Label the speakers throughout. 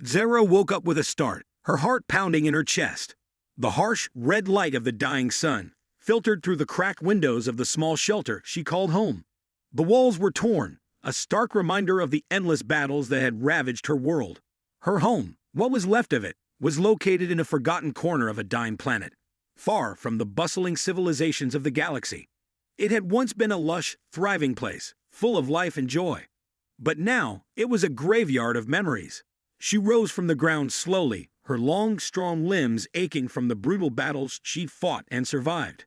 Speaker 1: Zara woke up with a start, her heart pounding in her chest. The harsh, red light of the dying sun filtered through the cracked windows of the small shelter she called home. The walls were torn, a stark reminder of the endless battles that had ravaged her world. Her home, what was left of it, was located in a forgotten corner of a dying planet, far from the bustling civilizations of the galaxy. It had once been a lush, thriving place, full of life and joy. But now, it was a graveyard of memories. She rose from the ground slowly, her long, strong limbs aching from the brutal battles she'd fought and survived.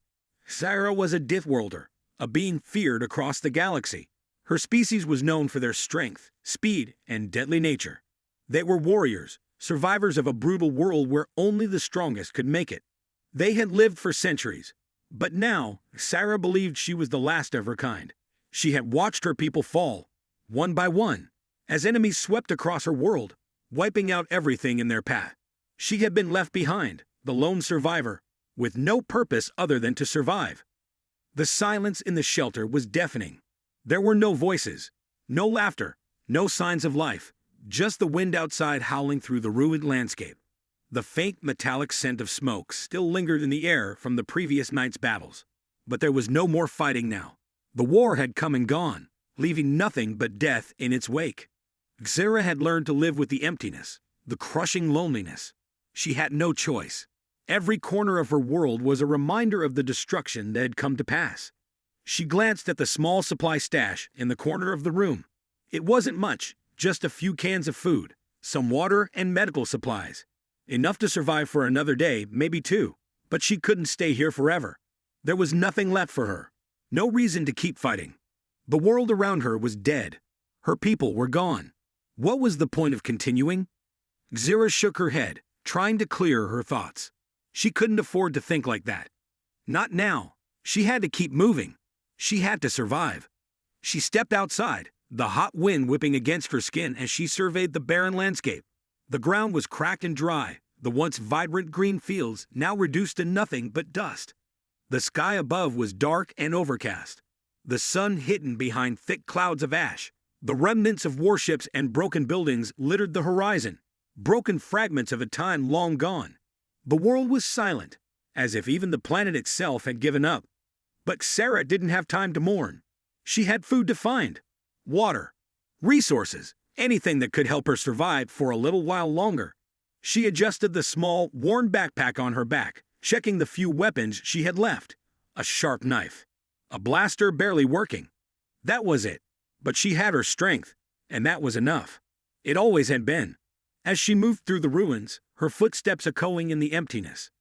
Speaker 1: Zara was a Deathworlder, a being feared across the galaxy. Her species was known for their strength, speed, and deadly nature. They were warriors, survivors of a brutal world where only the strongest could make it. They had lived for centuries, but now Zara believed she was the last of her kind. She had watched her people fall, one by one, as enemies swept across her world, wiping out everything in their path. She had been left behind, the lone survivor, with no purpose other than to survive. The silence in the shelter was deafening. There were no voices, no laughter, no signs of life, just the wind outside howling through the ruined landscape. The faint metallic scent of smoke still lingered in the air from the previous night's battles. But there was no more fighting now. The war had come and gone, leaving nothing but death in its wake. Zara had learned to live with the emptiness, the crushing loneliness. She had no choice. Every corner of her world was a reminder of the destruction that had come to pass. She glanced at the small supply stash in the corner of the room. It wasn't much, just a few cans of food, some water and medical supplies. Enough to survive for another day, maybe two. But she couldn't stay here forever. There was nothing left for her. No reason to keep fighting. The world around her was dead. Her people were gone. What was the point of continuing? Zara shook her head, trying to clear her thoughts. She couldn't afford to think like that. Not now. She had to keep moving. She had to survive. She stepped outside, the hot wind whipping against her skin as she surveyed the barren landscape. The ground was cracked and dry, the once vibrant green fields now reduced to nothing but dust. The sky above was dark and overcast, the sun hidden behind thick clouds of ash. The remnants of warships and broken buildings littered the horizon, broken fragments of a time long gone. The world was silent, as if even the planet itself had given up. But Zara didn't have time to mourn. She had food to find, water, resources, anything that could help her survive for a little while longer. She adjusted the small, worn backpack on her back, checking the few weapons she had left. A sharp knife, a blaster barely working. That was it. But she had her strength, and that was enough. It always had been. As she moved through the ruins, her footsteps echoing in the emptiness,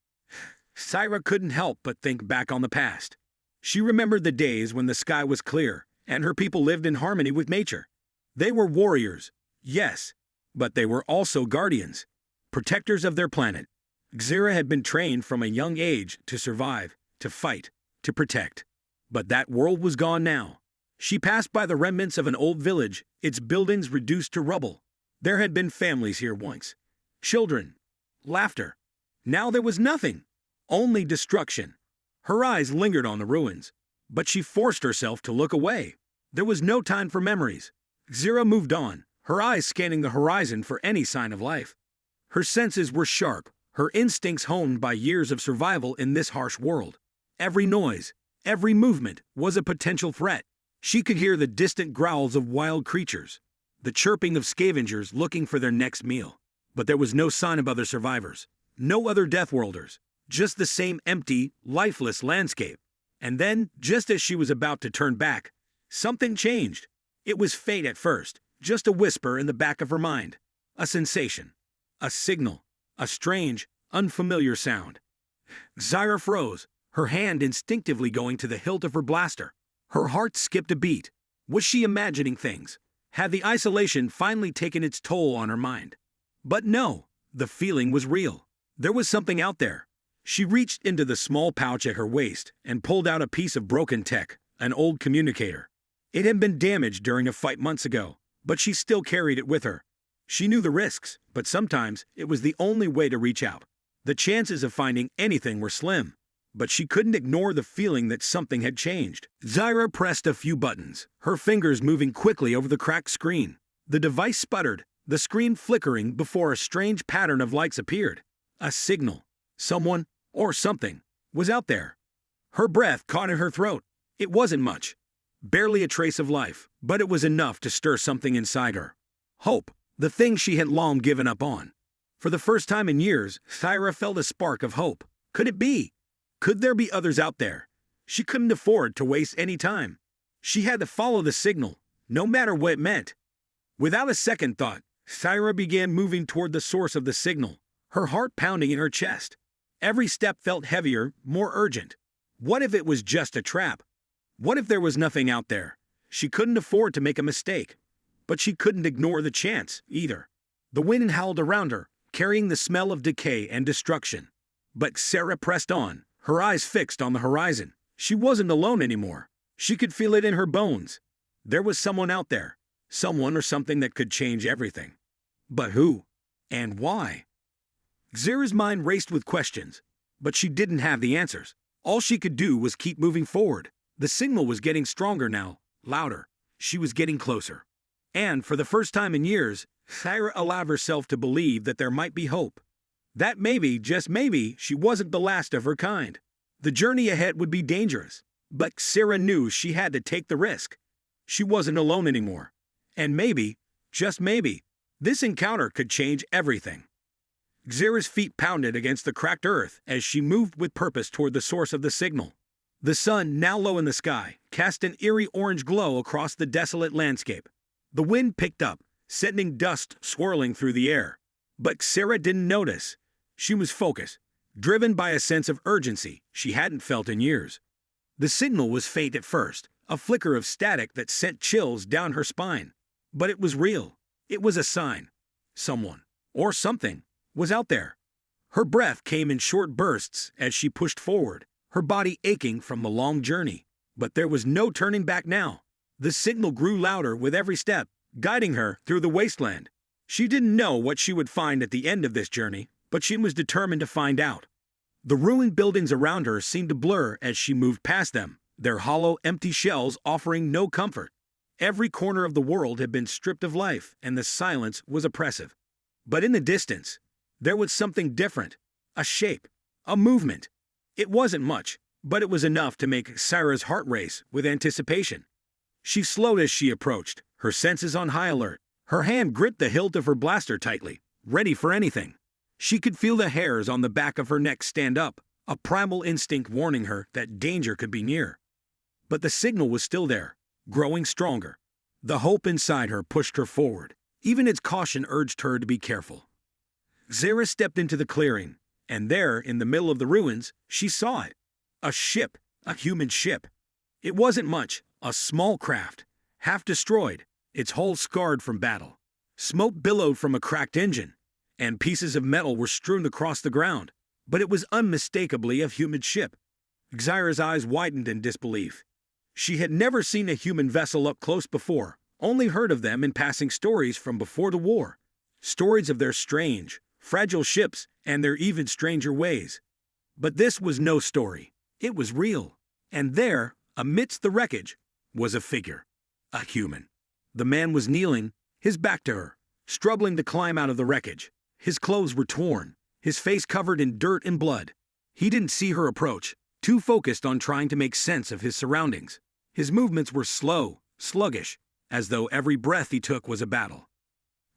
Speaker 1: Zara couldn't help but think back on the past. She remembered the days when the sky was clear, and her people lived in harmony with nature. They were warriors, yes, but they were also guardians, protectors of their planet. Zara had been trained from a young age to survive, to fight, to protect. But that world was gone now. She passed by the remnants of an old village, its buildings reduced to rubble. There had been families here once. Children. Laughter. Now there was nothing. Only destruction. Her eyes lingered on the ruins, but she forced herself to look away. There was no time for memories. Zara moved on, her eyes scanning the horizon for any sign of life. Her senses were sharp, her instincts honed by years of survival in this harsh world. Every noise, every movement was a potential threat. She could hear the distant growls of wild creatures, the chirping of scavengers looking for their next meal. But there was no sign of other survivors, no other Deathworlders, just the same empty, lifeless landscape. And then, just as she was about to turn back, something changed. It was faint at first, just a whisper in the back of her mind. A sensation, a signal, a strange, unfamiliar sound. Zara froze, her hand instinctively going to the hilt of her blaster. Her heart skipped a beat. Was she imagining things? Had the isolation finally taken its toll on her mind? But no, the feeling was real. There was something out there. She reached into the small pouch at her waist and pulled out a piece of broken tech, an old communicator. It had been damaged during a fight months ago, but she still carried it with her. She knew the risks, but sometimes it was the only way to reach out. The chances of finding anything were slim, but she couldn't ignore the feeling that something had changed. Zara pressed a few buttons, her fingers moving quickly over the cracked screen. The device sputtered, the screen flickering before a strange pattern of lights appeared. A signal. Someone, or something, was out there. Her breath caught in her throat. It wasn't much. Barely a trace of life, but it was enough to stir something inside her. Hope, the thing she had long given up on. For the first time in years, Thyra felt a spark of hope. Could it be? Could there be others out there? She couldn't afford to waste any time. She had to follow the signal, no matter what it meant. Without a second thought, Thyra began moving toward the source of the signal, her heart pounding in her chest. Every step felt heavier, more urgent. What if it was just a trap? What if there was nothing out there? She couldn't afford to make a mistake. But she couldn't ignore the chance, either. The wind howled around her, carrying the smell of decay and destruction. But Sarah pressed on, her eyes fixed on the horizon. She wasn't alone anymore. She could feel it in her bones. There was someone out there. Someone or something that could change everything. But who? And why? Xera's mind raced with questions, but she didn't have the answers. All she could do was keep moving forward. The signal was getting stronger now, louder. She was getting closer. And for the first time in years, Thyra allowed herself to believe that there might be hope. That maybe, just maybe, she wasn't the last of her kind. The journey ahead would be dangerous, but Xera knew she had to take the risk. She wasn't alone anymore. And maybe, just maybe, this encounter could change everything. Xera's feet pounded against the cracked earth as she moved with purpose toward the source of the signal. The sun, now low in the sky, cast an eerie orange glow across the desolate landscape. The wind picked up, sending dust swirling through the air. But Xera didn't notice. She was focused, driven by a sense of urgency she hadn't felt in years. The signal was faint at first, a flicker of static that sent chills down her spine. But it was real. It was a sign. Someone, or something, was out there. Her breath came in short bursts as she pushed forward, her body aching from the long journey. But there was no turning back now. The signal grew louder with every step, guiding her through the wasteland. She didn't know what she would find at the end of this journey, but she was determined to find out. The ruined buildings around her seemed to blur as she moved past them, their hollow, empty shells offering no comfort. Every corner of the world had been stripped of life, and the silence was oppressive. But in the distance, there was something different. A shape, a movement. It wasn't much, but it was enough to make Xera's heart race with anticipation. She slowed as she approached, her senses on high alert. Her hand gripped the hilt of her blaster tightly, ready for anything. She could feel the hairs on the back of her neck stand up, a primal instinct warning her that danger could be near. But the signal was still there, growing stronger. The hope inside her pushed her forward. Even its caution urged her to be careful. Xera stepped into the clearing, and there, in the middle of the ruins, she saw it. A ship, a human ship. It wasn't much, a small craft, half destroyed, its hull scarred from battle. Smoke billowed from a cracked engine, and pieces of metal were strewn across the ground. But it was unmistakably a human ship. Xera's eyes widened in disbelief. She had never seen a human vessel up close before, only heard of them in passing stories from before the war. Stories of their strange, fragile ships and their even stranger ways. But this was no story. It was real. And there, amidst the wreckage, was a figure. A human. The man was kneeling, his back to her, struggling to climb out of the wreckage. His clothes were torn, his face covered in dirt and blood. He didn't see her approach, too focused on trying to make sense of his surroundings. His movements were slow, sluggish, as though every breath he took was a battle.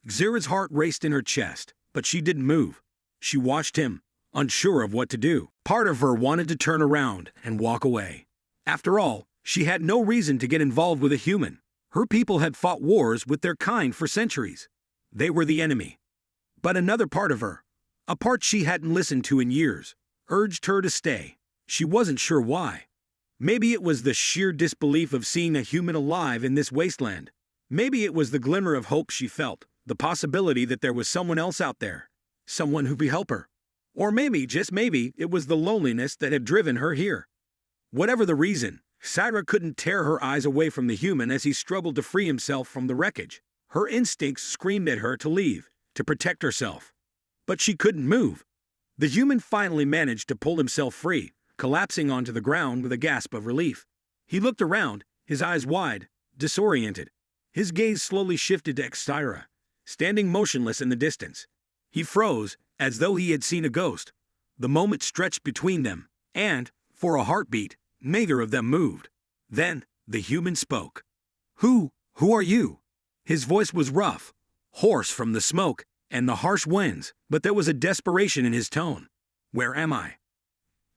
Speaker 1: Xera's heart raced in her chest, but she didn't move. She watched him, unsure of what to do. Part of her wanted to turn around and walk away. After all, she had no reason to get involved with a human. Her people had fought wars with their kind for centuries. They were the enemy. But another part of her, a part she hadn't listened to in years, urged her to stay. She wasn't sure why. Maybe it was the sheer disbelief of seeing a human alive in this wasteland. Maybe it was the glimmer of hope she felt, the possibility that there was someone else out there, someone who could help her. Or maybe, just maybe, it was the loneliness that had driven her here. Whatever the reason, Xera couldn't tear her eyes away from the human as he struggled to free himself from the wreckage. Her instincts screamed at her to leave, to protect herself. But she couldn't move. The human finally managed to pull himself free, collapsing onto the ground with a gasp of relief. He looked around, his eyes wide, disoriented. His gaze slowly shifted to Xera. standing motionless in the distance. He froze, as though he had seen a ghost. The moment stretched between them, and, for a heartbeat, neither of them moved. Then, the human spoke. Who are you?" His voice was rough, hoarse from the smoke and the harsh winds, but there was a desperation in his tone. "Where am I?"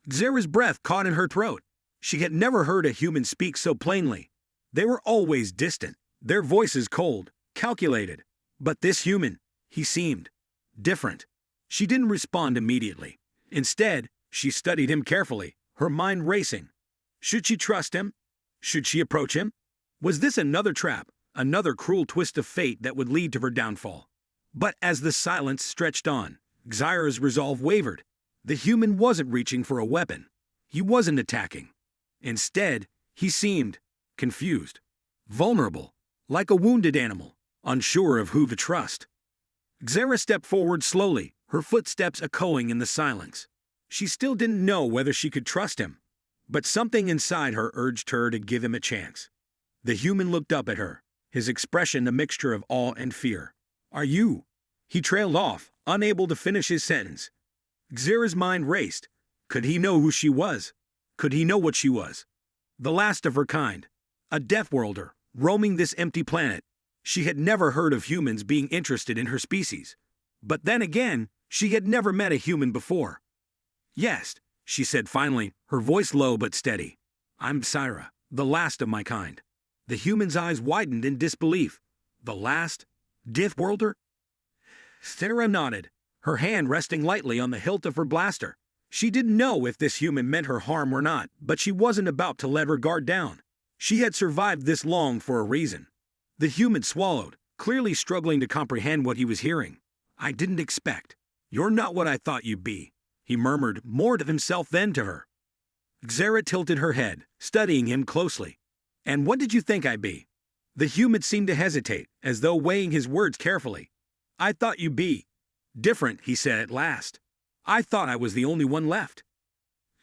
Speaker 1: Xera's breath caught in her throat. She had never heard a human speak so plainly. They were always distant, their voices cold, calculated. But this human, he seemed different. She didn't respond immediately. Instead, she studied him carefully, her mind racing. Should she trust him? Should she approach him? Was this another trap, another cruel twist of fate that would lead to her downfall? But as the silence stretched on, Xera's resolve wavered. The human wasn't reaching for a weapon. He wasn't attacking. Instead, he seemed confused, vulnerable, like a wounded animal, unsure of who to trust. Xera stepped forward slowly, her footsteps echoing in the silence. She still didn't know whether she could trust him, but something inside her urged her to give him a chance. The human looked up at her, his expression a mixture of awe and fear. "Are you?" He trailed off, unable to finish his sentence. Xera's mind raced. Could he know who she was? Could he know what she was? The last of her kind. A Deathworlder, roaming this empty planet. She had never heard of humans being interested in her species. But then again, she had never met a human before. "Yes," she said finally, her voice low but steady. "I'm Syra, the last of my kind." The human's eyes widened in disbelief. "The last? Deathworlder?" Syra nodded, her hand resting lightly on the hilt of her blaster. She didn't know if this human meant her harm or not, but she wasn't about to let her guard down. She had survived this long for a reason. The human swallowed, clearly struggling to comprehend what he was hearing. "I didn't expect. You're not what I thought you'd be," he murmured, more to himself than to her. Xera tilted her head, studying him closely. "And what did you think I'd be?" The human seemed to hesitate, as though weighing his words carefully. "I thought you'd be different," he said at last. "I thought I was the only one left."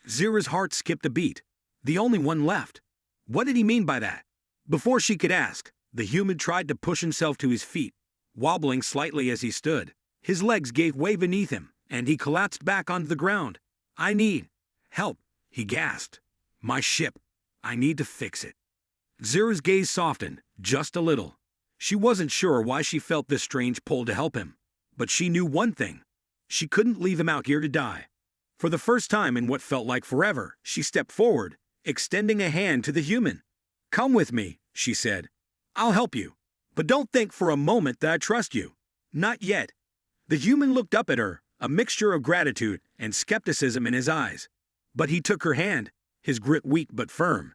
Speaker 1: Xera's heart skipped a beat. The only one left. What did he mean by that? Before she could ask, the human tried to push himself to his feet, wobbling slightly as he stood. His legs gave way beneath him, and he collapsed back onto the ground. "I need help," he gasped. "My ship. I need to fix it." Xera's gaze softened, just a little. She wasn't sure why she felt this strange pull to help him, but she knew one thing. She couldn't leave him out here to die. For the first time in what felt like forever, she stepped forward, extending a hand to the human. "Come with me," she said. "I'll help you. But don't think for a moment that I trust you. Not yet." The human looked up at her, a mixture of gratitude and skepticism in his eyes. But he took her hand, his grip weak but firm.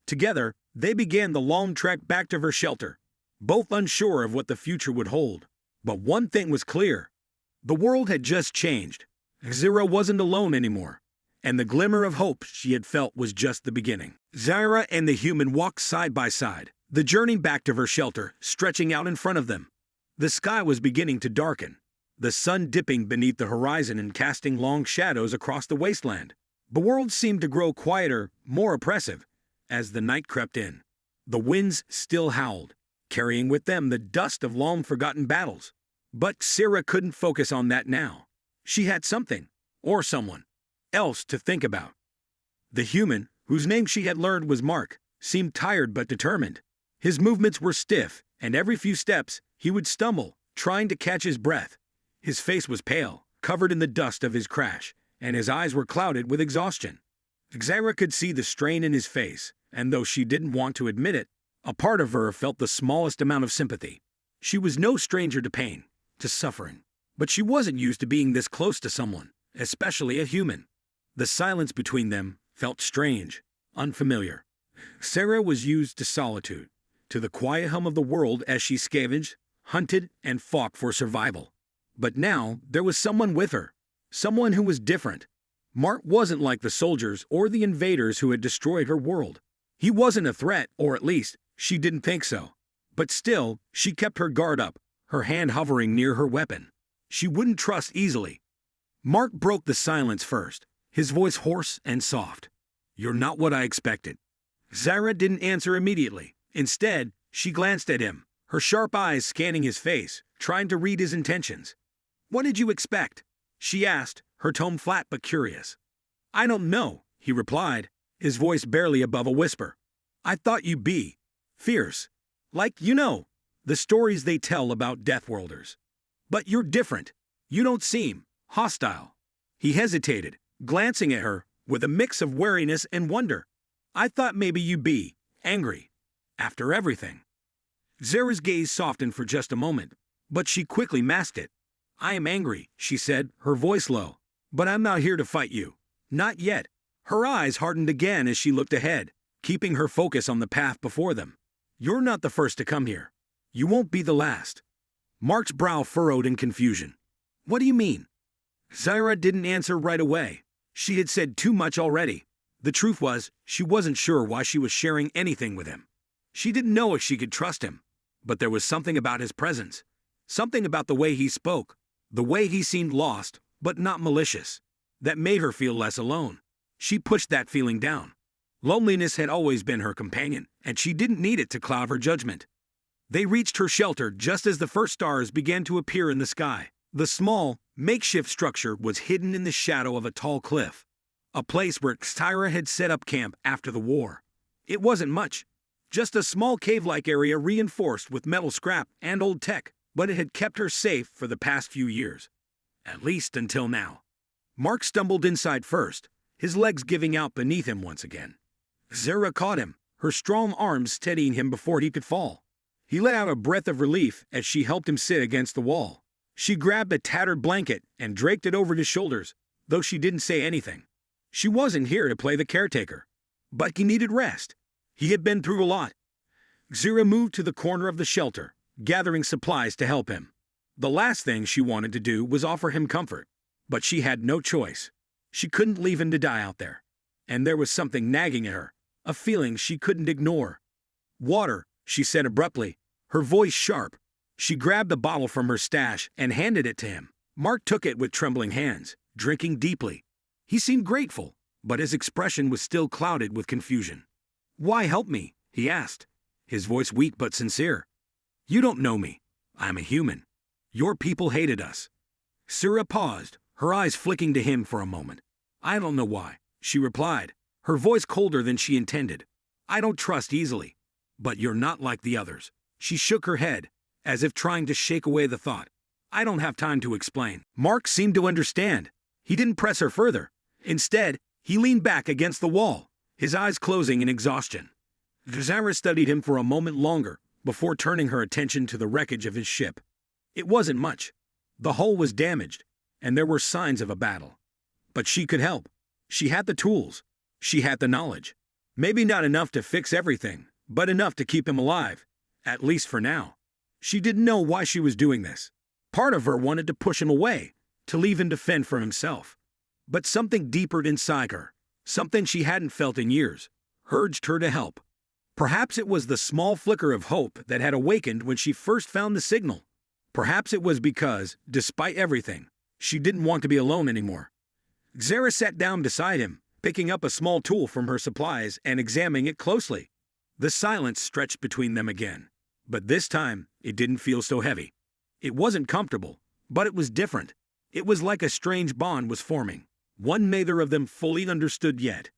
Speaker 1: Together, they began the long trek back to her shelter, both unsure of what the future would hold. But one thing was clear. The world had just changed. Xera wasn't alone anymore, and the glimmer of hope she had felt was just the beginning. Xera and the human walked side by side, the journey back to her shelter stretching out in front of them. The sky was beginning to darken, the sun dipping beneath the horizon and casting long shadows across the wasteland. The world seemed to grow quieter, more oppressive, as the night crept in. The winds still howled, carrying with them the dust of long-forgotten battles. But Xera couldn't focus on that now. She had something, or someone, else to think about. The human, whose name she had learned was Mark, seemed tired but determined. His movements were stiff, and every few steps, he would stumble, trying to catch his breath. His face was pale, covered in the dust of his crash, and his eyes were clouded with exhaustion. Xera could see the strain in his face, and though she didn't want to admit it, a part of her felt the smallest amount of sympathy. She was no stranger to pain, to suffering, but she wasn't used to being this close to someone, especially a human. The silence between them felt strange, unfamiliar. Xera was used to solitude, to the quiet hum of the world as she scavenged, hunted, and fought for survival. But now there was someone with her, someone who was different. Mark wasn't like the soldiers or the invaders who had destroyed her world. He wasn't a threat, or at least, she didn't think so. But still, she kept her guard up, her hand hovering near her weapon. She wouldn't trust easily. Mark broke the silence first, his voice hoarse and soft. "You're not what I expected." Xera didn't answer immediately. Instead, she glanced at him, her sharp eyes scanning his face, trying to read his intentions. "What did you expect?" she asked, her tone flat but curious. "I don't know," he replied, his voice barely above a whisper. "I thought you'd be fierce. Like, the stories they tell about Deathworlders. But you're different. You don't seem hostile." He hesitated, glancing at her with a mix of wariness and wonder. "I thought maybe you'd be angry. After everything." Zara's gaze softened for just a moment, but she quickly masked it. "I am angry," she said, her voice low. "But I'm not here to fight you. Not yet." Her eyes hardened again as she looked ahead, keeping her focus on the path before them. "You're not the first to come here. You won't be the last." Mark's brow furrowed in confusion. "What do you mean?" Zara didn't answer right away. She had said too much already. The truth was, she wasn't sure why she was sharing anything with him. She didn't know if she could trust him. But there was something about his presence. Something about the way he spoke. The way he seemed lost, but not malicious. That made her feel less alone. She pushed that feeling down. Loneliness had always been her companion, and she didn't need it to cloud her judgment. They reached her shelter just as the first stars began to appear in the sky. The small, makeshift structure was hidden in the shadow of a tall cliff. A place where Xyra had set up camp after the war. It wasn't much. Just a small cave-like area reinforced with metal scrap and old tech, but it had kept her safe for the past few years. At least until now. Mark stumbled inside first, his legs giving out beneath him once again. Zara caught him, her strong arms steadying him before he could fall. He let out a breath of relief as she helped him sit against the wall. She grabbed a tattered blanket and draped it over his shoulders, though she didn't say anything. She wasn't here to play the caretaker. But he needed rest. He had been through a lot. Zara moved to the corner of the shelter, gathering supplies to help him. The last thing she wanted to do was offer him comfort. But she had no choice. She couldn't leave him to die out there. And there was something nagging at her, a feeling she couldn't ignore. "Water," she said abruptly, her voice sharp. She grabbed the bottle from her stash and handed it to him. Mark took it with trembling hands, drinking deeply. He seemed grateful, but his expression was still clouded with confusion. "Why help me?" he asked, his voice weak but sincere. "You don't know me. I'm a human. Your people hated us." Zara paused, her eyes flicking to him for a moment. "I don't know why," she replied, her voice colder than she intended. "I don't trust easily. But you're not like the others." She shook her head, as if trying to shake away the thought. "I don't have time to explain." Mark seemed to understand. He didn't press her further. Instead, he leaned back against the wall, his eyes closing in exhaustion. Zara studied him for a moment longer before turning her attention to the wreckage of his ship. It wasn't much. The hull was damaged, and there were signs of a battle. But she could help. She had the tools. She had the knowledge. Maybe not enough to fix everything, but enough to keep him alive, at least for now. She didn't know why she was doing this. Part of her wanted to push him away, to leave him to fend for himself. But something deeper inside her, something she hadn't felt in years, urged her to help. Perhaps it was the small flicker of hope that had awakened when she first found the signal. Perhaps it was because, despite everything, she didn't want to be alone anymore. Zara sat down beside him, picking up a small tool from her supplies and examining it closely. The silence stretched between them again, but this time it didn't feel so heavy. It wasn't comfortable, but it was different. It was like a strange bond was forming, one neither of them fully understood yet.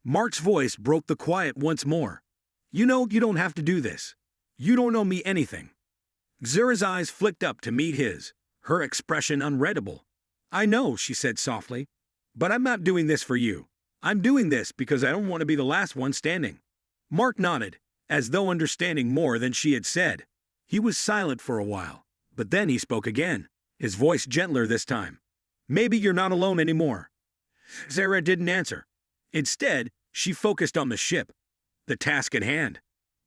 Speaker 1: Mark's voice broke the quiet once more. "You know you don't have to do this. You don't owe me anything." Zara's eyes flicked up to meet his, her expression unreadable. "I know," she said softly, "but I'm not doing this for you. I'm doing this because I don't want to be the last one standing." Mark nodded, as though understanding more than she had said. He was silent for a while, but then he spoke again, his voice gentler this time. "Maybe you're not alone anymore." Zara didn't answer. Instead, she focused on the ship, the task at hand.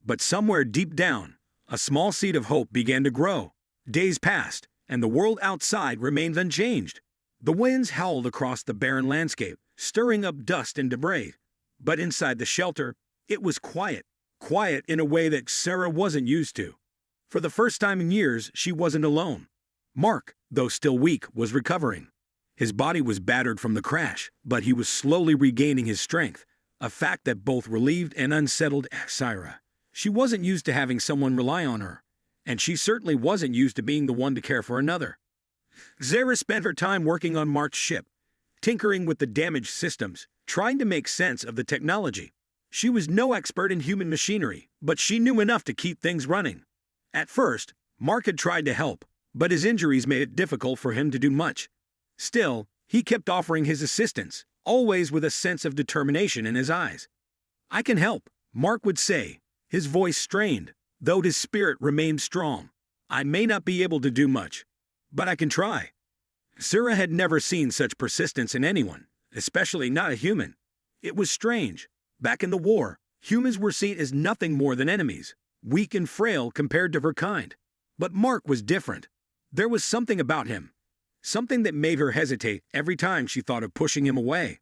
Speaker 1: But somewhere deep down, a small seed of hope began to grow. Days passed, and the world outside remained unchanged. The winds howled across the barren landscape, stirring up dust and debris. But inside the shelter, it was quiet. Quiet in a way that Zara wasn't used to. For the first time in years, she wasn't alone. Mark, though still weak, was recovering. His body was battered from the crash, but he was slowly regaining his strength, a fact that both relieved and unsettled Zara. She wasn't used to having someone rely on her, and she certainly wasn't used to being the one to care for another. Zara spent her time working on Mark's ship, tinkering with the damaged systems, trying to make sense of the technology. She was no expert in human machinery, but she knew enough to keep things running. At first, Mark had tried to help, but his injuries made it difficult for him to do much. Still, he kept offering his assistance, always with a sense of determination in his eyes. "I can help," Mark would say, his voice strained, though his spirit remained strong. "I may not be able to do much, but I can try." Zara had never seen such persistence in anyone, especially not a human. It was strange. Back in the war, humans were seen as nothing more than enemies, weak and frail compared to her kind. But Mark was different. There was something about him, something that made her hesitate every time she thought of pushing him away.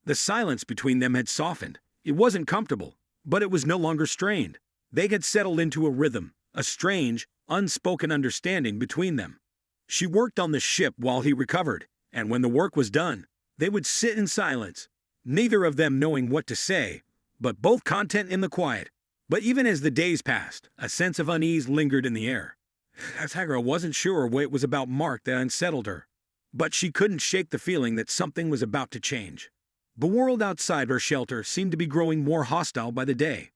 Speaker 1: The silence between them had softened. It wasn't comfortable, but it was no longer strained. They had settled into a rhythm, a strange, unspoken understanding between them. She worked on the ship while he recovered, and when the work was done, they would sit in silence, neither of them knowing what to say, but both content in the quiet. But even as the days passed, a sense of unease lingered in the air. Zara wasn't sure what it was about Mark that unsettled her, but she couldn't shake the feeling that something was about to change. The world outside her shelter seemed to be growing more hostile by the day.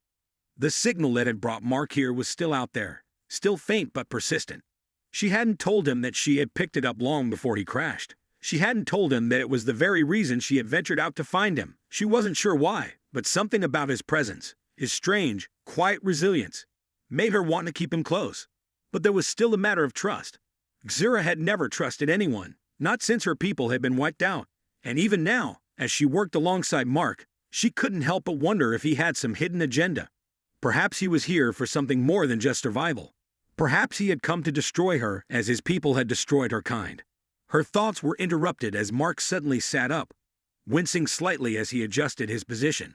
Speaker 1: The signal that had brought Mark here was still out there, still faint but persistent. She hadn't told him that she had picked it up long before he crashed. She hadn't told him that it was the very reason she had ventured out to find him. She wasn't sure why, but something about his presence, his strange, quiet resilience, made her want to keep him close. But there was still a matter of trust. Zara had never trusted anyone, not since her people had been wiped out. And even now, as she worked alongside Mark, she couldn't help but wonder if he had some hidden agenda. Perhaps he was here for something more than just survival. Perhaps he had come to destroy her as his people had destroyed her kind. Her thoughts were interrupted as Mark suddenly sat up, wincing slightly as he adjusted his position.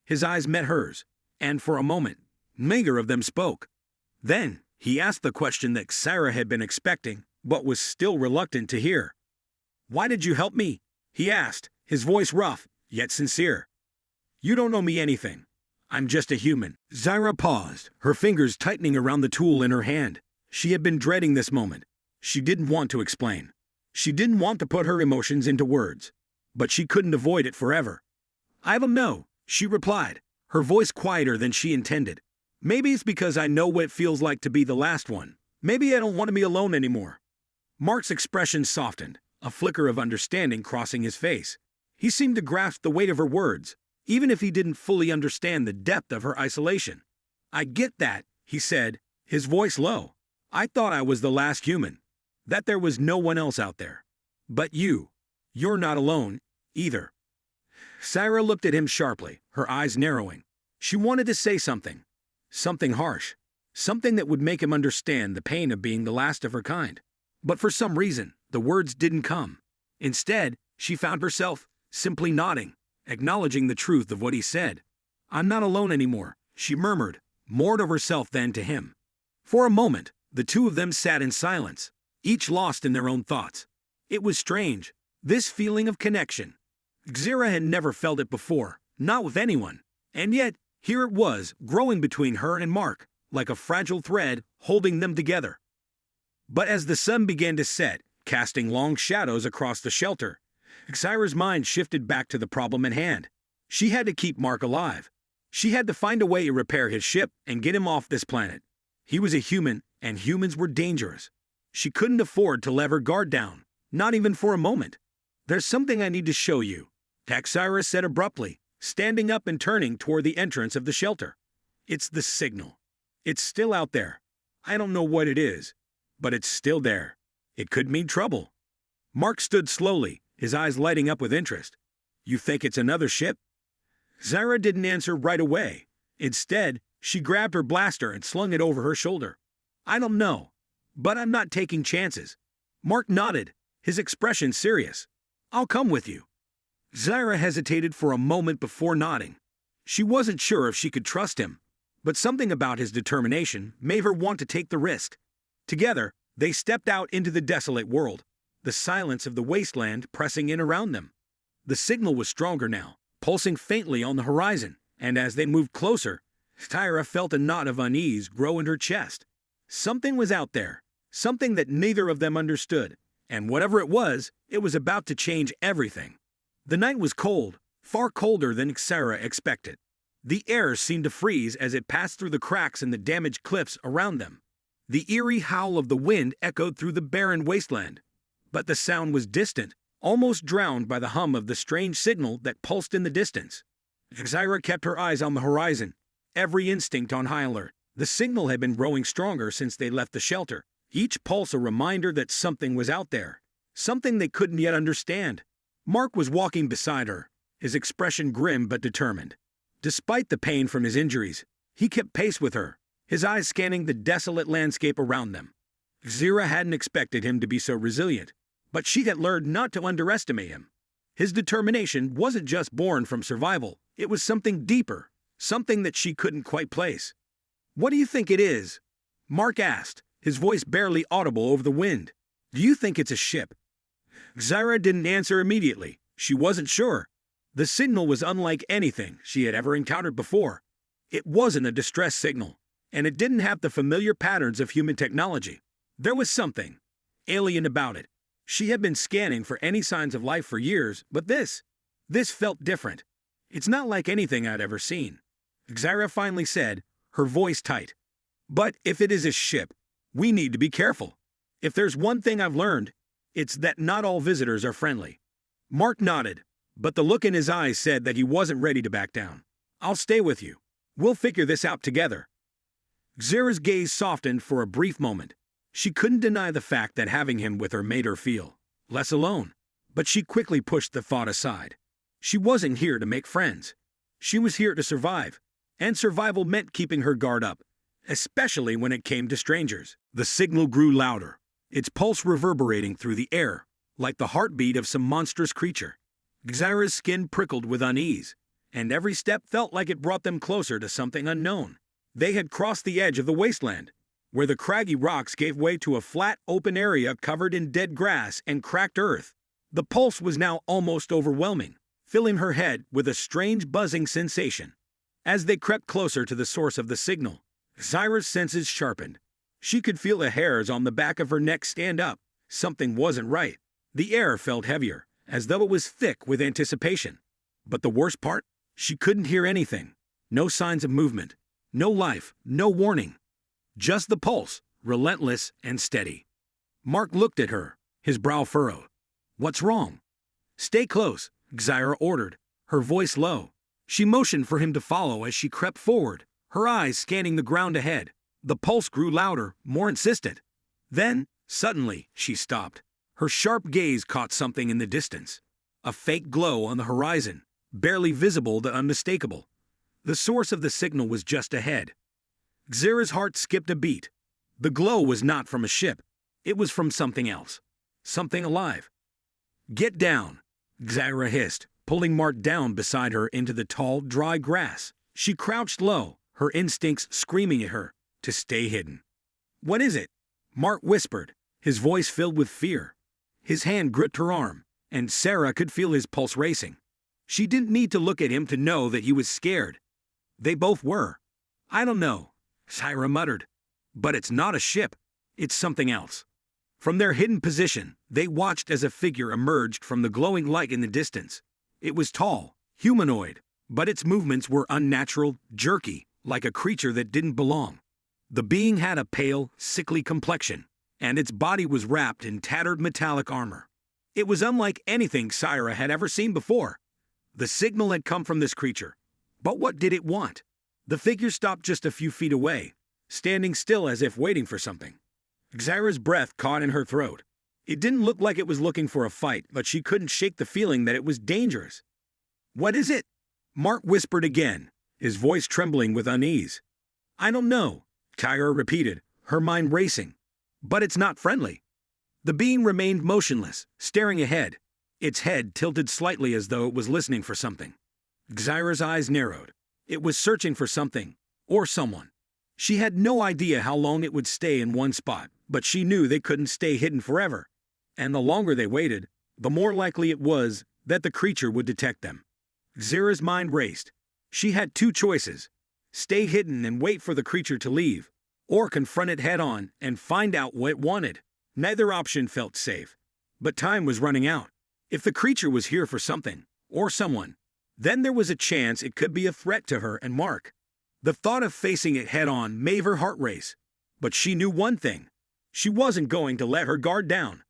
Speaker 1: His eyes met hers, and for a moment, neither of them spoke. Then, he asked the question that Zara had been expecting, but was still reluctant to hear. "Why did you help me?" he asked, his voice rough, yet sincere. "You don't owe me anything. I'm just a human." Zara paused, her fingers tightening around the tool in her hand. She had been dreading this moment. She didn't want to explain. She didn't want to put her emotions into words. But she couldn't avoid it forever. "I don't know," she replied, her voice quieter than she intended. "Maybe it's because I know what it feels like to be the last one. Maybe I don't want to be alone anymore." Mark's expression softened, a flicker of understanding crossing his face. He seemed to grasp the weight of her words, even if he didn't fully understand the depth of her isolation. "I get that," he said, his voice low. "I thought I was the last human, that there was no one else out there. But you're not alone, either." Zara looked at him sharply, her eyes narrowing. She wanted to say something harsh, something that would make him understand the pain of being the last of her kind. But for some reason, the words didn't come. Instead, she found herself simply nodding, acknowledging the truth of what he said. "I'm not alone anymore," she murmured, more to herself than to him. For a moment, the two of them sat in silence, each lost in their own thoughts. It was strange, this feeling of connection. Zara had never felt it before, not with anyone. And yet, here it was, growing between her and Mark, like a fragile thread holding them together. But as the sun began to set, casting long shadows across the shelter, Zara's mind shifted back to the problem at hand. She had to keep Mark alive. She had to find a way to repair his ship and get him off this planet. He was a human, and humans were dangerous. She couldn't afford to let her guard down, not even for a moment. "There's something I need to show you," Zara said abruptly, standing up and turning toward the entrance of the shelter. "It's the signal. It's still out there. I don't know what it is, but it's still there. It could mean trouble." Mark stood slowly, his eyes lighting up with interest. "You think it's another ship?" Zara didn't answer right away. Instead, she grabbed her blaster and slung it over her shoulder. "I don't know, but I'm not taking chances." Mark nodded, his expression serious. "I'll come with you." Zara hesitated for a moment before nodding. She wasn't sure if she could trust him, but something about his determination made her want to take the risk. Together, they stepped out into the desolate world, the silence of the wasteland pressing in around them. The signal was stronger now, pulsing faintly on the horizon, and as they moved closer, Zara felt a knot of unease grow in her chest. Something was out there, something that neither of them understood, and whatever it was about to change everything. The night was cold, far colder than Sarah expected. The air seemed to freeze as it passed through the cracks in the damaged cliffs around them. The eerie howl of the wind echoed through the barren wasteland, but the sound was distant, almost drowned by the hum of the strange signal that pulsed in the distance. Sarah kept her eyes on the horizon, every instinct on high alert. The signal had been growing stronger since they left the shelter, each pulse a reminder that something was out there, something they couldn't yet understand. Mark was walking beside her, his expression grim but determined. Despite the pain from his injuries, he kept pace with her, his eyes scanning the desolate landscape around them. Zira hadn't expected him to be so resilient, but she had learned not to underestimate him. His determination wasn't just born from survival, it was something deeper, something that she couldn't quite place. "What do you think it is?" Mark asked, his voice barely audible over the wind. "Do you think it's a ship?" Zira didn't answer immediately. She wasn't sure. The signal was unlike anything she had ever encountered before. It wasn't a distress signal, and it didn't have the familiar patterns of human technology. There was something alien about it. She had been scanning for any signs of life for years, but this felt different. "It's not like anything I'd ever seen," Zira finally said, her voice tight. "But if it is a ship, we need to be careful. If there's one thing I've learned, it's that not all visitors are friendly." Mark nodded, but the look in his eyes said that he wasn't ready to back down. "I'll stay with you. We'll figure this out together." Zira's gaze softened for a brief moment. She couldn't deny the fact that having him with her made her feel less alone, but she quickly pushed the thought aside. She wasn't here to make friends. She was here to survive, and survival meant keeping her guard up, especially when it came to strangers. The signal grew louder, its pulse reverberating through the air, like the heartbeat of some monstrous creature. Zira's skin prickled with unease, and every step felt like it brought them closer to something unknown. They had crossed the edge of the wasteland, where the craggy rocks gave way to a flat, open area covered in dead grass and cracked earth. The pulse was now almost overwhelming, filling her head with a strange buzzing sensation. As they crept closer to the source of the signal, Zira's senses sharpened. She could feel the hairs on the back of her neck stand up. Something wasn't right. The air felt heavier, as though it was thick with anticipation. But the worst part? She couldn't hear anything. No signs of movement. No life. No warning. Just the pulse, relentless and steady. Mark looked at her, his brow furrowed. "What's wrong?" "Stay close," Zira ordered, her voice low. She motioned for him to follow as she crept forward, her eyes scanning the ground ahead. The pulse grew louder, more insistent. Then, suddenly, she stopped. Her sharp gaze caught something in the distance. A faint glow on the horizon, barely visible but unmistakable. The source of the signal was just ahead. Zira's heart skipped a beat. The glow was not from a ship. It was from something else. Something alive. "Get down," Zira hissed, pulling Mark down beside her into the tall, dry grass. She crouched low, her instincts screaming at her to stay hidden. "What is it?" Mark whispered, his voice filled with fear. His hand gripped her arm, and Sarah could feel his pulse racing. She didn't need to look at him to know that he was scared. They both were. "I don't know," Zira muttered. "But it's not a ship. It's something else." From their hidden position, they watched as a figure emerged from the glowing light in the distance. It was tall, humanoid, but its movements were unnatural, jerky, like a creature that didn't belong. The being had a pale, sickly complexion, and its body was wrapped in tattered metallic armor. It was unlike anything Zira had ever seen before. The signal had come from this creature. But what did it want? The figure stopped just a few feet away, standing still as if waiting for something. Zira's breath caught in her throat. It didn't look like it was looking for a fight, but she couldn't shake the feeling that it was dangerous. "What is it?" Mark whispered again, his voice trembling with unease. "I don't know," Zira repeated, her mind racing. "But it's not friendly." The being remained motionless, staring ahead, its head tilted slightly as though it was listening for something. Zira's eyes narrowed. It was searching for something, or someone. She had no idea how long it would stay in one spot, but she knew they couldn't stay hidden forever. And the longer they waited, the more likely it was that the creature would detect them. Zira's mind raced. She had two choices: stay hidden and wait for the creature to leave, or confront it head-on and find out what it wanted. Neither option felt safe. But time was running out. If the creature was here for something, or someone, then there was a chance it could be a threat to her and Mark. The thought of facing it head-on made her heart race. But she knew one thing. She wasn't going to let her guard down.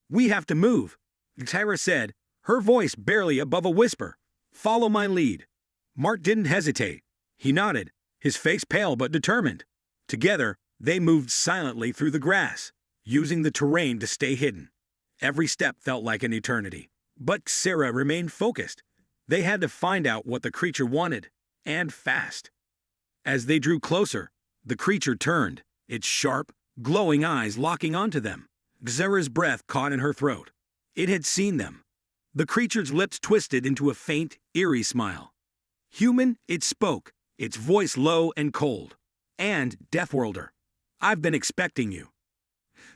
Speaker 1: "We have to move," Tyra said, her voice barely above a whisper. "Follow my lead." Mark didn't hesitate. He nodded, his face pale but determined. Together, they moved silently through the grass, using the terrain to stay hidden. Every step felt like an eternity. But Sarah remained focused. They had to find out what the creature wanted, and fast. As they drew closer, the creature turned, its sharp, glowing eyes locking onto them. Sarah's breath caught in her throat. It had seen them. The creature's lips twisted into a faint, eerie smile. Human, it spoke, its voice low and cold. "And, Deathworlder, I've been expecting you."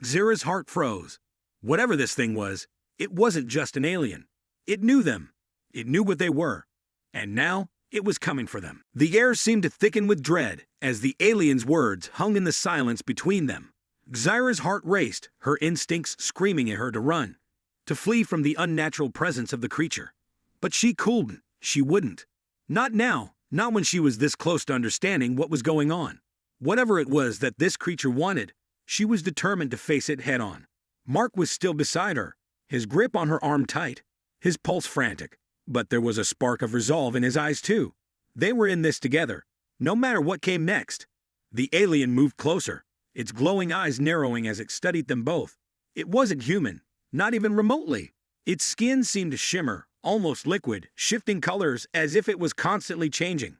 Speaker 1: Zara's heart froze. Whatever this thing was, it wasn't just an alien. It knew them. It knew what they were. And now, it was coming for them. The air seemed to thicken with dread as the alien's words hung in the silence between them. Zara's heart raced, her instincts screaming at her to run, to flee from the unnatural presence of the creature. But she couldn't. She wouldn't. Not now, not when she was this close to understanding what was going on. Whatever it was that this creature wanted, she was determined to face it head-on. Mark was still beside her, his grip on her arm tight, his pulse frantic. But there was a spark of resolve in his eyes too. They were in this together, no matter what came next. The alien moved closer, its glowing eyes narrowing as it studied them both. It wasn't human, not even remotely. Its skin seemed to shimmer, almost liquid, shifting colors as if it was constantly changing.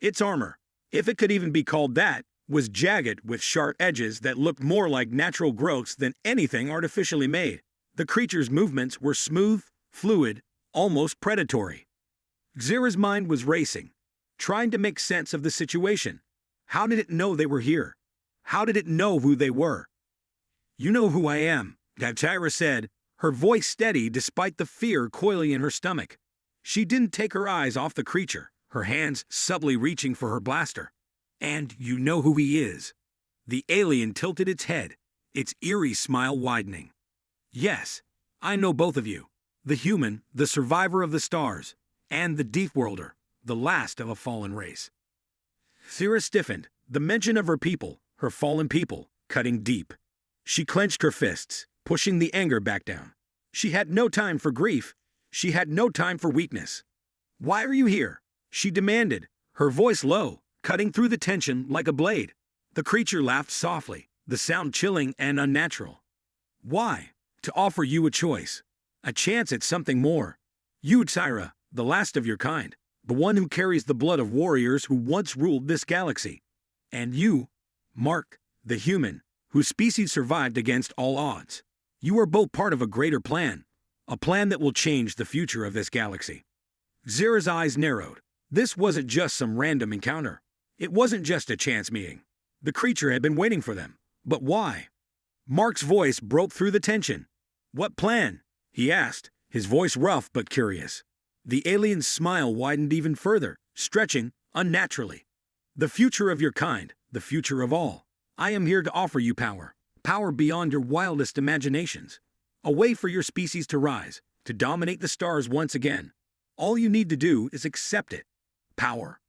Speaker 1: Its armor, if it could even be called that, was jagged with sharp edges that looked more like natural growths than anything artificially made. The creature's movements were smooth, fluid, almost predatory. Zara's mind was racing, trying to make sense of the situation. How did it know they were here? How did it know who they were? "You know who I am," Tyra said, her voice steady despite the fear coiling in her stomach. She didn't take her eyes off the creature, her hands subtly reaching for her blaster. "And you know who he is." The alien tilted its head, its eerie smile widening. "Yes, I know both of you. The human, the survivor of the stars, and the Deathworlder, the last of a fallen race." Sarah stiffened, the mention of her people, her fallen people, cutting deep. She clenched her fists, pushing the anger back down. She had no time for grief. She had no time for weakness. "Why are you here?" she demanded, her voice low, cutting through the tension like a blade. The creature laughed softly, the sound chilling and unnatural. "Why? To offer you a choice. A chance at something more. You, Tyra, the last of your kind, the one who carries the blood of warriors who once ruled this galaxy. And you, Mark, the human, whose species survived against all odds. You are both part of a greater plan, a plan that will change the future of this galaxy." Zara's eyes narrowed. This wasn't just some random encounter. It wasn't just a chance meeting. The creature had been waiting for them. But why? Mark's voice broke through the tension. "What plan?" he asked, his voice rough but curious. The alien's smile widened even further, stretching unnaturally. "The future of your kind, the future of all. I am here to offer you power, power beyond your wildest imaginations. A way for your species to rise, to dominate the stars once again. All you need to do is accept it. Power."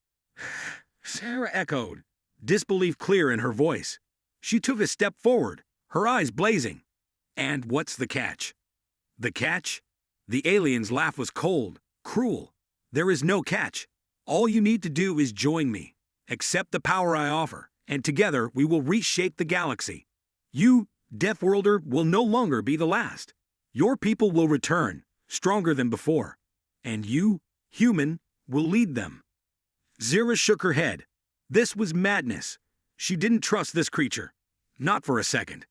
Speaker 1: Sarah echoed, disbelief clear in her voice. She took a step forward, her eyes blazing. "And what's the catch?" "The catch?" The alien's laugh was cold, cruel. "There is no catch. All you need to do is join me. Accept the power I offer, and together we will reshape the galaxy. You, Deathworlder, will no longer be the last. Your people will return, stronger than before. And you, human, will lead them." Zara shook her head. This was madness. She didn't trust this creature. Not for a second.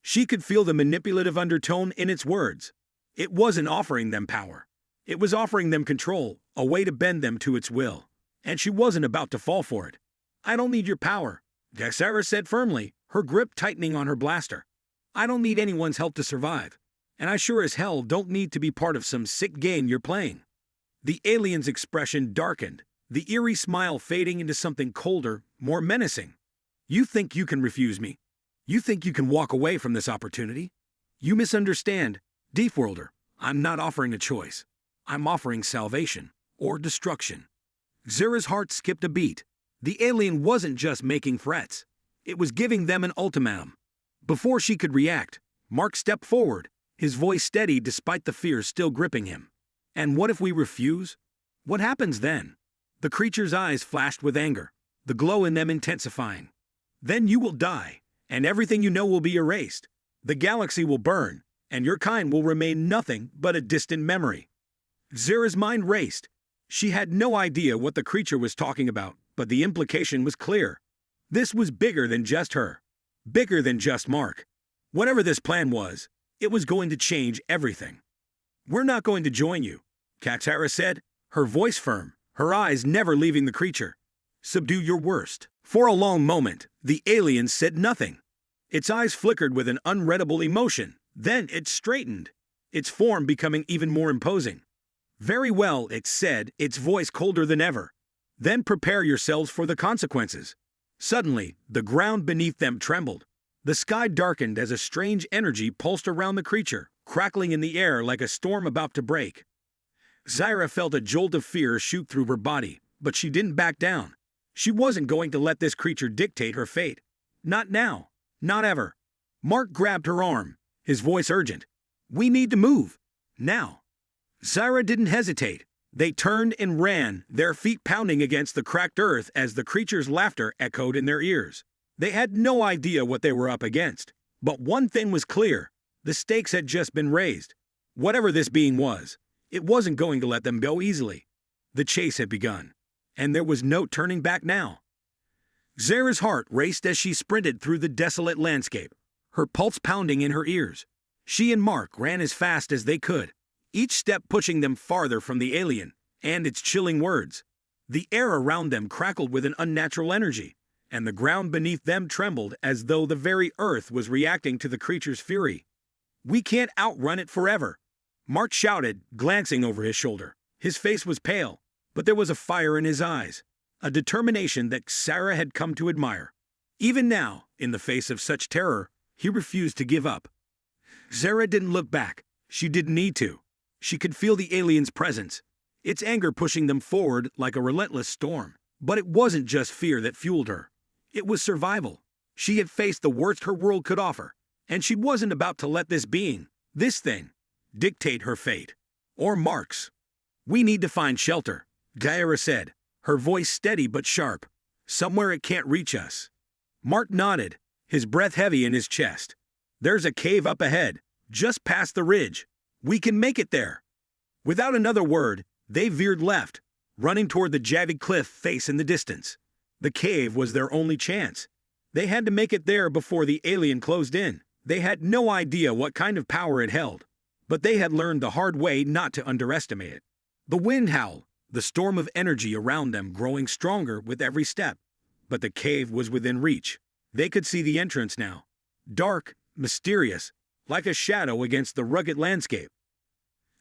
Speaker 1: She could feel the manipulative undertone in its words. It wasn't offering them power. It was offering them control, a way to bend them to its will. And she wasn't about to fall for it. "I don't need your power," Sarah said firmly, her grip tightening on her blaster. "I don't need anyone's help to survive. And I sure as hell don't need to be part of some sick game you're playing." The alien's expression darkened, the eerie smile fading into something colder, more menacing. You think you can refuse me? You think you can walk away from this opportunity? You misunderstand. Deathworlder, I'm not offering a choice. I'm offering salvation or destruction. Zara's heart skipped a beat. The alien wasn't just making threats. It was giving them an ultimatum. Before she could react, Mark stepped forward, his voice steady despite the fear still gripping him. And what if we refuse? What happens then? The creature's eyes flashed with anger, the glow in them intensifying. Then you will die, and everything you know will be erased. The galaxy will burn, and your kind will remain nothing but a distant memory. Zara's mind raced. She had no idea what the creature was talking about, but the implication was clear. This was bigger than just her. Bigger than just Mark. Whatever this plan was, it was going to change everything. We're not going to join you, Kaxara said, her voice firm, her eyes never leaving the creature. Subdue your worst. For a long moment, the alien said nothing. Its eyes flickered with an unreadable emotion. Then it straightened, its form becoming even more imposing. Very well, it said, its voice colder than ever. Then prepare yourselves for the consequences. Suddenly, the ground beneath them trembled. The sky darkened as a strange energy pulsed around the creature, crackling in the air like a storm about to break. Zara felt a jolt of fear shoot through her body, but she didn't back down. She wasn't going to let this creature dictate her fate. Not now. Not ever. Mark grabbed her arm, his voice urgent. We need to move. Now. Zara didn't hesitate. They turned and ran, their feet pounding against the cracked earth as the creature's laughter echoed in their ears. They had no idea what they were up against. But one thing was clear. The stakes had just been raised. Whatever this being was, it wasn't going to let them go easily. The chase had begun, and there was no turning back now. Zara's heart raced as she sprinted through the desolate landscape, her pulse pounding in her ears. She and Mark ran as fast as they could, each step pushing them farther from the alien and its chilling words. The air around them crackled with an unnatural energy, and the ground beneath them trembled as though the very earth was reacting to the creature's fury. We can't outrun it forever, Mark shouted, glancing over his shoulder. His face was pale, but there was a fire in his eyes, a determination that Zara had come to admire. Even now, in the face of such terror, he refused to give up. Zara didn't look back. She didn't need to. She could feel the alien's presence, its anger pushing them forward like a relentless storm. But it wasn't just fear that fueled her. It was survival. She had faced the worst her world could offer, and she wasn't about to let this being, this thing, dictate her fate. Or Mark's. We need to find shelter, Gaira said, her voice steady but sharp. Somewhere it can't reach us. Mark nodded, his breath heavy in his chest. There's a cave up ahead, just past the ridge. We can make it there. Without another word, they veered left, running toward the jagged cliff face in the distance. The cave was their only chance. They had to make it there before the alien closed in. They had no idea what kind of power it held, but they had learned the hard way not to underestimate it. The wind howled, the storm of energy around them growing stronger with every step. But the cave was within reach. They could see the entrance now. Dark, mysterious, like a shadow against the rugged landscape.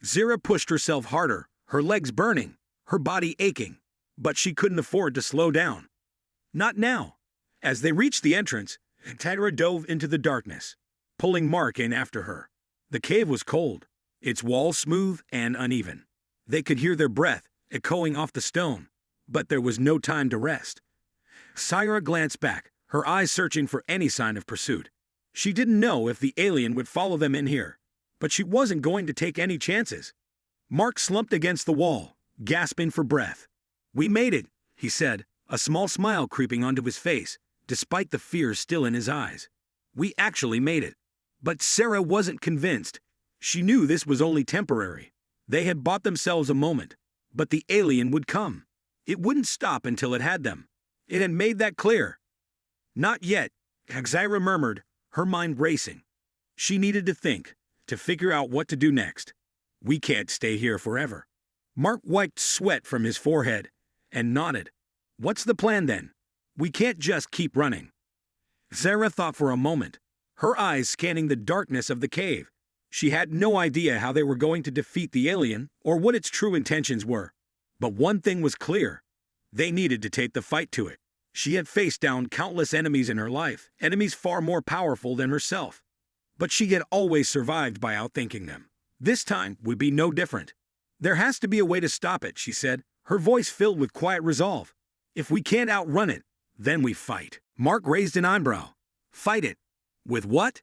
Speaker 1: Zara pushed herself harder, her legs burning, her body aching. But she couldn't afford to slow down. Not now. As they reached the entrance, Tigra dove into the darkness, pulling Mark in after her. The cave was cold, its walls smooth and uneven. They could hear their breath echoing off the stone, but there was no time to rest. Syra glanced back, her eyes searching for any sign of pursuit. She didn't know if the alien would follow them in here, but she wasn't going to take any chances. Mark slumped against the wall, gasping for breath. We made it, he said, a small smile creeping onto his face, despite the fear still in his eyes. We actually made it. But Sarah wasn't convinced. She knew this was only temporary. They had bought themselves a moment, but the alien would come. It wouldn't stop until it had them. It had made that clear. Not yet, Kaxira murmured, her mind racing. She needed to think, to figure out what to do next. We can't stay here forever. Mark wiped sweat from his forehead and nodded. What's the plan then? We can't just keep running. Zara thought for a moment, her eyes scanning the darkness of the cave. She had no idea how they were going to defeat the alien or what its true intentions were. But one thing was clear. They needed to take the fight to it. She had faced down countless enemies in her life, enemies far more powerful than herself. But she had always survived by outthinking them. This time would be no different. There has to be a way to stop it, she said, her voice filled with quiet resolve. If we can't outrun it, then we fight. Mark raised an eyebrow. Fight it. With what?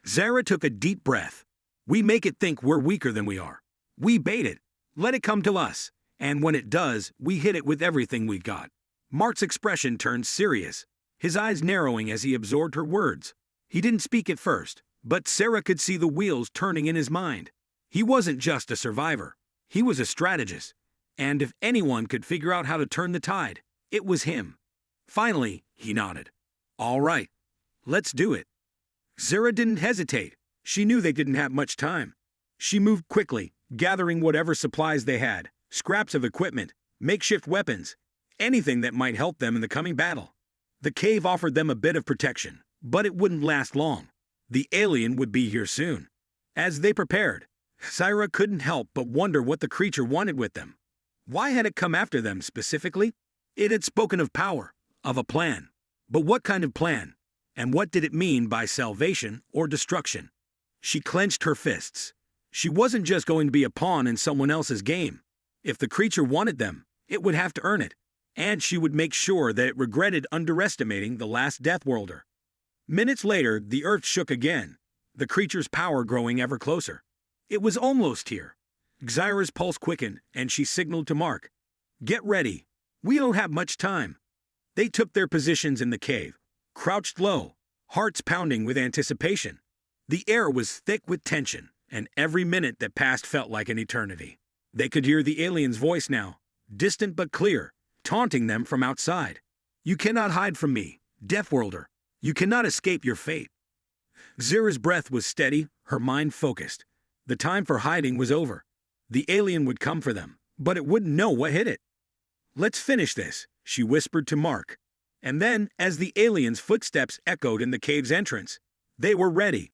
Speaker 1: Zara took a deep breath. We make it think we're weaker than we are. We bait it. Let it come to us. And when it does, we hit it with everything we've got. Mark's expression turned serious, his eyes narrowing as he absorbed her words. He didn't speak at first, but Sarah could see the wheels turning in his mind. He wasn't just a survivor. He was a strategist. And if anyone could figure out how to turn the tide, it was him. Finally, he nodded. All right. Let's do it. Zara didn't hesitate. She knew they didn't have much time. She moved quickly, gathering whatever supplies they had, scraps of equipment, makeshift weapons, anything that might help them in the coming battle. The cave offered them a bit of protection, but it wouldn't last long. The alien would be here soon. As they prepared, Zara couldn't help but wonder what the creature wanted with them. Why had it come after them specifically? It had spoken of power, of a plan. But what kind of plan? And what did it mean by salvation or destruction? She clenched her fists. She wasn't just going to be a pawn in someone else's game. If the creature wanted them, it would have to earn it. And she would make sure that it regretted underestimating the last Deathworlder. Minutes later, the earth shook again, the creature's power growing ever closer. It was almost here. Xyra's pulse quickened, and she signaled to Mark. Get ready. We don't have much time. They took their positions in the cave, crouched low, hearts pounding with anticipation. The air was thick with tension, and every minute that passed felt like an eternity. They could hear the alien's voice now, distant but clear, taunting them from outside. You cannot hide from me, Deathworlder. You cannot escape your fate. Zara's breath was steady, her mind focused. The time for hiding was over. The alien would come for them, but it wouldn't know what hit it. Let's finish this, she whispered to Mark. And then, as the alien's footsteps echoed in the cave's entrance, they were ready.